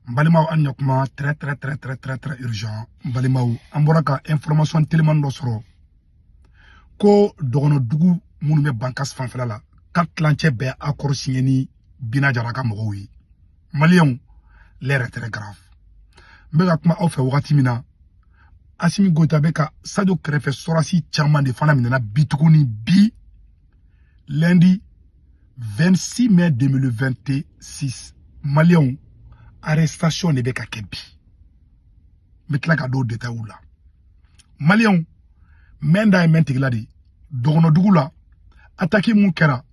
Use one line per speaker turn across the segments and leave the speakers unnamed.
Mbalimaw an yakuma très urgent. Mbalimaw amboraka information tellement d'osro. Ko dogono dugu munu me bankas fanfela la. Kat lanche be accord signé ni Bina Jaraka mogowi. Malion l'air est très grave. Mbega kuma au fait wakati mina. Assimi Goïta beka Sadio Krefe sorasi chama de fana minena bitukuni bi lundi 26 mai 2026. Malion arrestation de beka kebi. Metla ka do détail ou là. Malion menda e mentigla di dogono dugula attaquer mon kera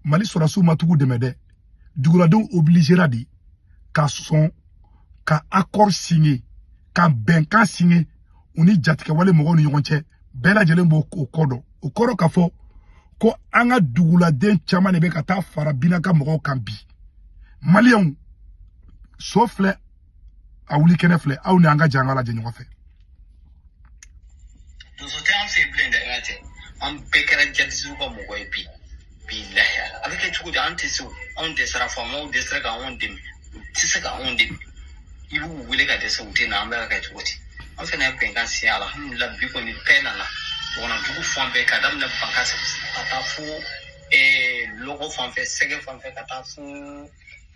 Mali sorasu matugu demede dugula don obligera di ka son ka accord signé ka benka signé uni jatike wale mogo ni yonche bela jelen bo okodo ka fo ko anga dugula den chama ne be ka ta fara binaka mogo kan bi Malion sofle awuli kenefle aw ni anga jangala je nyofe
to so tan fe blend ngate am pekera jadisu ko mogo e bi billahi avec tout de antisu on de sera famo de sera ga on dem tisa ga on dem ibu wule ga de so na amba ga tuoti on fait na penga si alhamdulillah bi ko ni pena na on a beaucoup fondé kadam na banka ata fu logo fanfe sege fanfe kata fu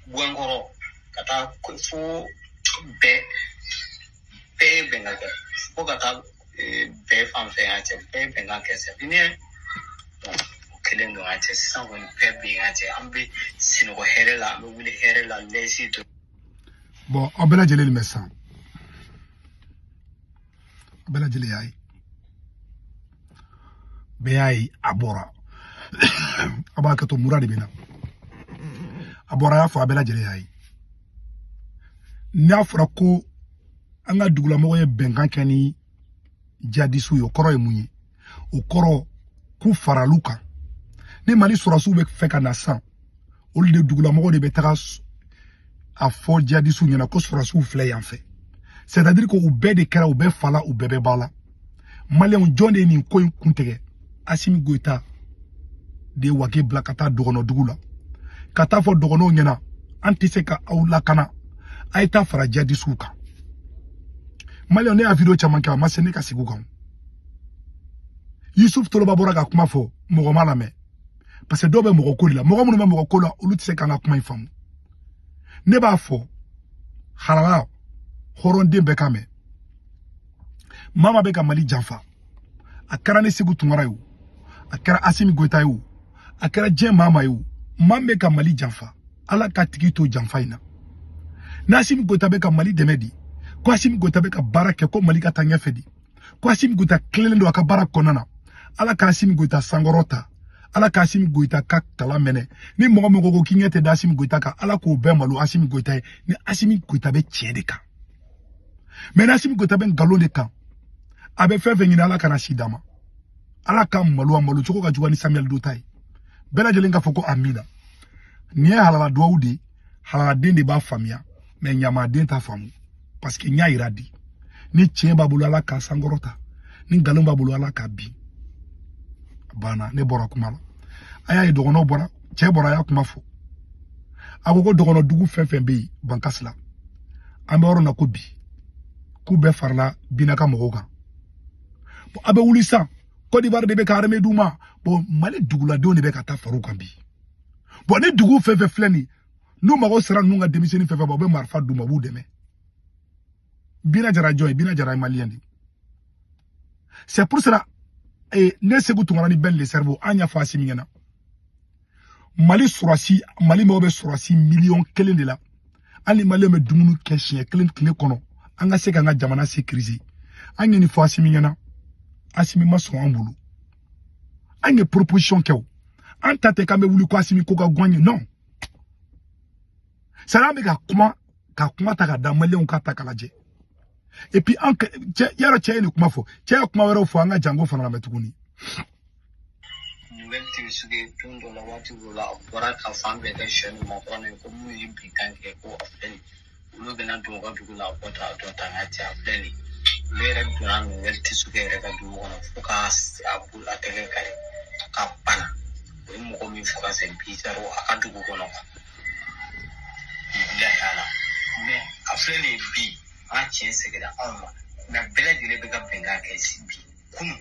buengoro kata fu be benga ga ko kata be fanfe ate be benga kese bine kelen do ate san woni pe be ate ambe sino ko herela mo wuli herela lesi to
bon abela jele le médecin abela jele yayi beyayi abora abaka to murade bina abora ya fo abela jele yayi na fura ko anga dugula mo ye bengan kani jadisu yo koro e munyi o koro ku faraluka ne Mali sorasu be feka na san o le dugula mo de betara a fo jadisu nyana ko sorasu fle yan fe c'est-à-dire que ou be de kera ou be fala ou bebe bala Malion jonde ni ko kuntege Assimi Goïta de wake blakata dogono dugula kata fo dogono nyana antiseka awla kana aita fara jadisu ka Malion ne a video chamanka ma sene ka sigugan Yusuf Toloba bora ga kuma fo mogo malame parce que dobe mogo kolila mogo munu me mogo kola olu tse kana kuma ifamu ne ba fo halala horonde bekame mama beka Mali janfa akara ne sigu tungara yu akara Assimi Goïta yu akara jen mama yu mambe ka Mali janfa ala ka tigi to janfa ina na Assimi Goïta beka Mali demedi ko Assimi Goïta beka barake ko Mali ka tanya fedi ko Assimi Goïta klelendo aka bara konana ala ka Assimi Goïta sangorota ala ka Assimi Goïta ka kala mene ni mogo mogo ko kingete da Assimi Goïta ka ala ko be malu Assimi Goïta ni Assimi Goïta be tiede ka mais Assimi Goïta ben galon de kan abe fefe nyina ala kana sidama ala ka malu choko ka jugani Samuel Dotai bela jelenga foko amina ni halala doudi halala den de ba famia mais nyama den ta famu parce que nya iradi ni tiemba bulu ala ka sangorota ni galon ba bulu ala ka bi bana ne bora kumala aya dogono bora che bora ya kuma fo agogo dogono dugu fefe be bankasla ambe oro na ko bi ku be farla binaka mogoga bo abe wulisa ko di bar de be karame duma bo Mali dugula do ne be ka ta faru kan bi bo ne dugu fefe fleni no mago sera nunga demiseni fefe bo be marfa duma bu deme bina jara joy bina jara maliendi c'est pour cela ne segu tungara ni belle cerveau anya fa Assimi ngena Mali surasi Mali mo be surasi million kelen de la ali Mali me dumunu keshie kelen kile kono anga se nga jamana sécurisé anya ni fa Assimi ngena Assimi maso ambulu anya proposition kew anta te kambe wuli ko Assimi ko ga gwanyi non sala me ka kuma ta ga da Mali on ka ta kalaje et puis en yaro chayeni kuma fo chaya kuma wero fo anga jango fana na metuguni
welti suge tundo la wati la bora ka fambe da shenu mo kono ko mu yimbi kanke ko afeni ulo bena do ga dugu la bota do tangati afeni lere duran welti suge re ga dugu kono fuka abul atege kai ka pana mo ko mi fuka sen pizaro akadugu kono billahi ala me aflele bi a chien segeda alma na bela dile bega benga kesi bi kunu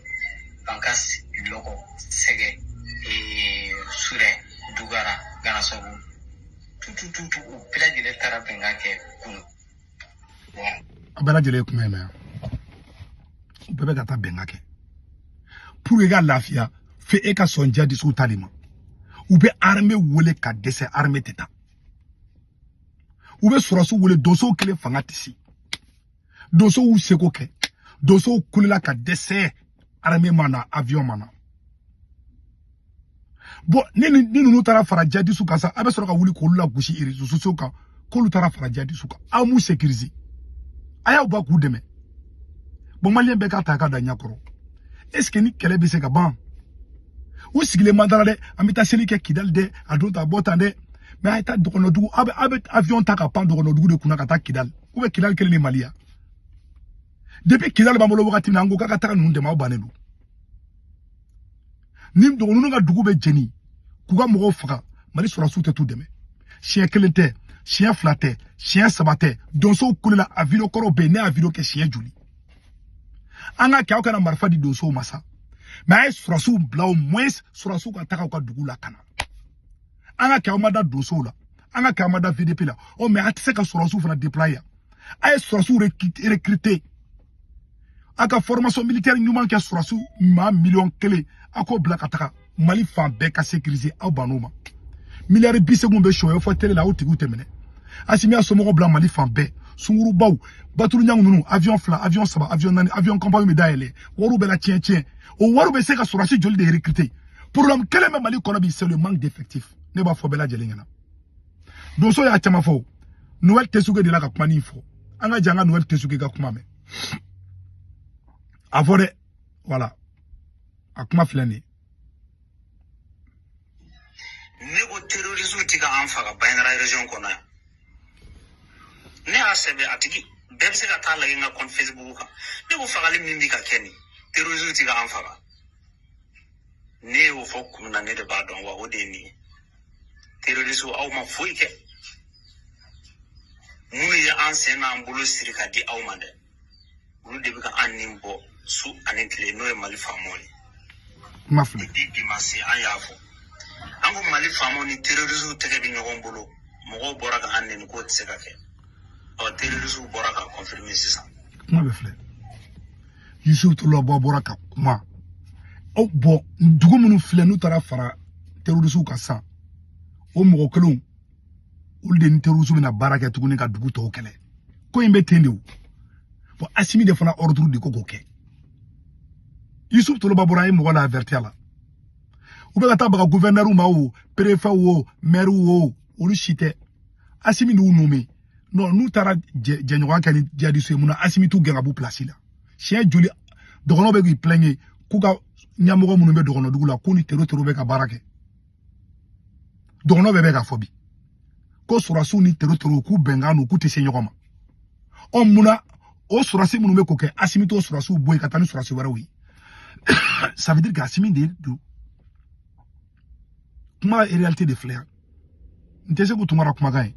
bankas logo sege sure dugara gana sogu tutu bela dile tara benga ke kunu
bela dile kuma me bebe gata benga ke pour ega lafia fe eka sonja disu talima ube armée wole ka dese armée teta ube surasu wole doso kele fanga tisi doso u seko ke doso kulela ka dese armée mana avion mana bon ni nunu tara fara jadi suka sa abe soroka wuli ko lula gushi iri susuka ko lu tara fara jadi suka amu sécuriser aya ba ku deme bon malien be ka ta ka da nyakoro est-ce que ni kele be se ka ban ou sigile mandala de amita seli ke kidal de adota botande mais ayta dokono dugu abe avion ta ka pan dokono dugu de kuna ka ta kidal ou be kidal kele ni malia depuis kidal ba molo wakati na ngo ka ta nu de ma banelu nim dokono nga dugu be jeni kuga mo faka mali sura sute tout deme chien kelente chien flatte chien sabate donso kulela avilo koro be ne avilo ke chien juli anga ka kana marfa di donso masa mais surasu blau moins surasu ka taka ka dugu la kana anga ka mada doso la anga ka mada VDP la o mais atse ka surasu fana déployer ay surasu recruter aka formation militaire nyuma ka surasu ma million kele ako blaka taka mali fan be ka sécuriser au banoma milliard bi segon be show fo tele la o tigu temene asimi asomo blanc mali fan be sunguru baw batulu nyangu nunu avion fla avion saba avion nani avion compagnie médaille waru be la tien o waru be se ka surasi joli de recruter problème quel est mali kono bi c'est le manque d'effectifs ne ba fo bela jelingana do so ya chama fo noël tesuge de la ka kuma ni fo anga janga noël tesuge ga kuma me avore voilà akuma flani
nego terrorisme tika anfa ka bayna région kono ne asebe atiki bebse ka tala inga kon Facebook ka ne ko fagali mimbi ka keni terrorisme tika anfa ka ne o fokum na ne de badon wa odeni terrorisme aw ma fuike munu ya ansena ambulo sirika di aw mande munu de bika animbo su anintle no e mali famoli
mafle
di masi ayafo ango mali famoni terrorisme teke bi nyogon bolo mo bora ka annen ko tseka ke o terrorisme bora ka confirmer ça
ma be fle Yusuf to lo bora ka kuma o bo dugu munu fle nu tara fara terrorisme ka sa o mo ko lon ul de terrorisme na baraka tuguni ka dugu to kele ko imbe tendew bo asimi de fana ordre de koko ke Yusuf to lo bora mo la avertir la ou be ka ba gouverneur ma ou préfet ou maire ou olu chite asimi nu nommé non nous tara jenyoga kani jadi so muna asimi tu genga bu place la chien joli dogono be gi plaigner kuga nyamogo munu be dogono dugula kuni tero be ka barake dogono be ka fobi ko surasu ni tero ku bengano ku te senyogoma on muna o surasi munu be ko ke asimi to surasu boy katani surasu warawi ça veut dire que asimi de kuma réalité de flair ntese ko tumara kuma gain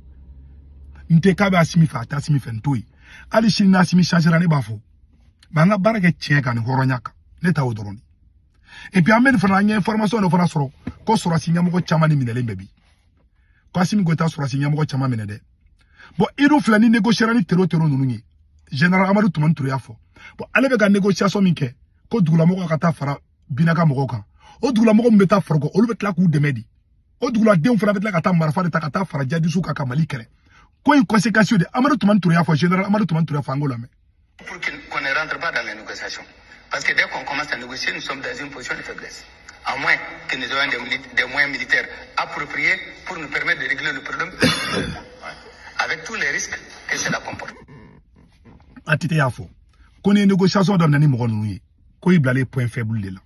nte kabe asimi fa ta asimi fentoi ali shini na asimi changera ne bafo banga barake tien kan horonyaka ne ta odoroni et puis amen fana nya information no fana soro ko soro asinya mo ko chama ni minele mbebi ko asimi go ta soro asinya mo ko chama minede bo iru flani négocier ni tero nunu ni général Amadou Toumani Touré afo bo ale be ga négociation minke ko dugula mo ko kata fara binaka mo ko kan o dugula mo ko mbeta forgo o lubetla ku demedi o dugula dem fana betla kata marfa de takata fara jadi suka kamali kere ko une conséquence de Amadou Toumani Touré afo général Amadou Toumani Touré afo Angola mais
pour qu'on ne rentre pas dans les négociations. Parce que dès qu'on commence à négocier, nous sommes dans une position de faiblesse. À moins que nous ayons des moyens militaires appropriés pour nous permettre de régler le problème avec tous les risques que cela comporte.
Atite yafo. Qu'on ait une négociation dans l'année Moronouye, qu'on y blale point faible de là.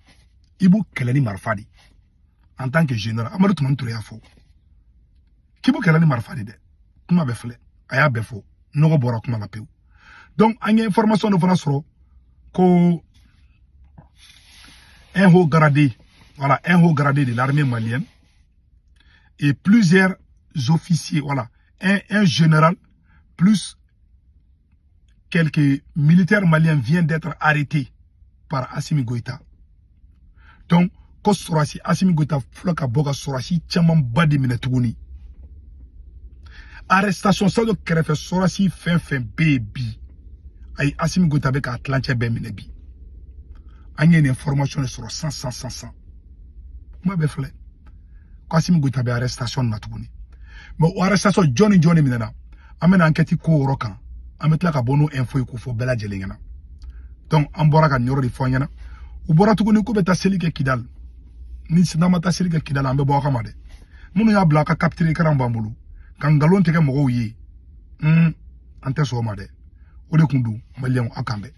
Ibu kelani marfadi. En tant que général, Amadou Toumani Touré afo. Kibu kelani marfadi de. Kuma befle. Aya befo. Nogo bora kuma la peu. Donc, il y a une information de France que un haut gradé, voilà, un haut gradé de l'armée malienne et plusieurs officiers, voilà, un général plus quelques militaires maliens viennent d'être arrêtés par Assimi Goïta. Donc, quand Sorasi, Assimi Goïta, Floka Boga Sorasi, Tchaman Badi Minetuguni. Arrestation, ça de Kerefe Sorasi, fin, baby. Aïe, Assimi Goïta avec Atlantia Ben Minebi. Aïe, une information sur 100. Moi, ben, frère. Quand Assimi Goïta be arrestation, Matuguni. Mais arrestation, Johnny Minena. Amène enquête ko rokan. Amène la bono info ko fo bela jelengena. Donc, ambora ka nyoro di fonyana. Ubora tuguni ko beta selike kidal. Ni sinama ta selike kidal ambe bo kamade. Munu ya blaka capturer karambambulu. Kan galon teke mogo yi. Ante so made. Ode kundu malien akambe.